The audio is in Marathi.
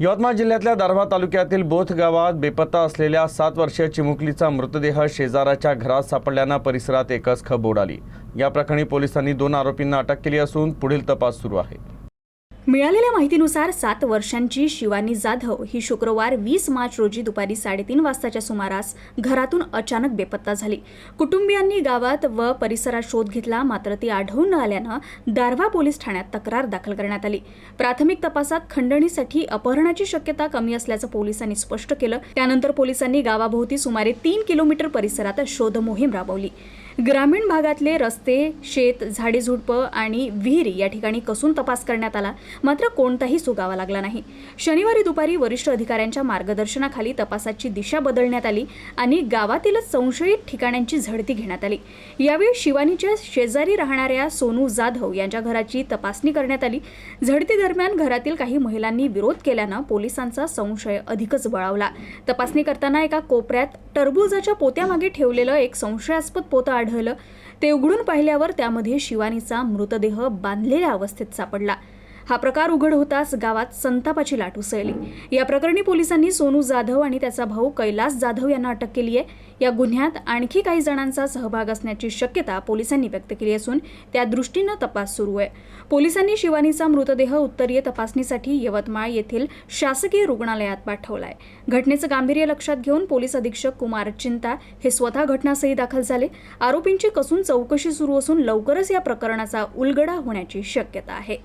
यवतमाळ जिल्ह्यातल्या दारव्हा तालुक्यातील बोथ गावात बेपत्ता असलेल्या 7 वर्षीय चिमुकलीचा मृतदेह शेजाराच्या घरात सापडल्यानं परिसरात एकच खळबळ उडाली। या प्रकरणी पोलिसांनी 2 आरोपींना अटक केली असून पुढील तपास सुरू आहे। मिळालेल्या माहितीनुसार 7 वर्षांची शिवानी जाधव ही शुक्रवार 20 मार्च रोजी दुपारी 3:30 वाजताच्या सुमारास घरातून अचानक बेपत्ता झाली। कुटुंबियांनी गावात व परिसरात शोध घेतला, मात्र ती आढळून न आल्यानं दारव्हा पोलीस ठाण्यात तक्रार दाखल करण्यात आली। प्राथमिक तपासात खंडणीसाठी अपहरणाची शक्यता कमी असल्याचं पोलिसांनी स्पष्ट केलं। त्यानंतर पोलिसांनी गावाभोवती सुमारे 3 किलोमीटर परिसरात शोध मोहीम राबवली। ग्रामीण भागातले रस्ते, शेत, झाडेझुडपं आणि विहिरी या ठिकाणी कसून तपास करण्यात आला, मात्र कोणताही सुगावा लागला नाही। शनिवारी दुपारी वरिष्ठ अधिकाऱ्यांच्या मार्गदर्शनाखाली तपासाची दिशा बदलण्यात आली आणि गावातील संशयित ठिकाणांची झडती घेण्यात आली। यावेळी शिवानीच्या शेजारी राहणाऱ्या सोनू जाधव यांच्या घराची तपासणी करण्यात आली। झडती दरम्यान घरातील काही महिलांनी विरोध केल्यानं पोलिसांचा संशय अधिकच बळावला। तपासणी करताना एका कोपऱ्यात टरबूजाच्या पोत्यामागे ठेवलेलं एक संशयास्पद पोतं आढळलं। ते उघडून पाहिल्यावर त्यामध्ये शिवानीचा मृतदेह बांधलेल्या अवस्थेत सापडला। हा प्रकार उघड होताच गावात संतापाची लाट उसळली। या प्रकरणी पोलिसांनी सोनू जाधव आणि त्याचा भाऊ कैलास जाधव यांना अटक केली आहे। या गुन्ह्यात आणखी काही जणांचा सहभाग असण्याची शक्यता पोलिसांनी व्यक्त केली असून त्या दृष्टीनं तपास सुरू आहे। पोलिसांनी शिवानीचा मृतदेह उत्तरीय तपासणीसाठी यवतमाळ येथील शासकीय रुग्णालयात पाठवलाय। घटनेचं गांभीर्य लक्षात घेऊन पोलीस अधीक्षक कुमार चिंता हे स्वतः घटनास्थळी दाखल झाले। आरोपींची कसून चौकशी सुरू असून लवकरच या प्रकरणाचा उलगडा होण्याची शक्यता आहे।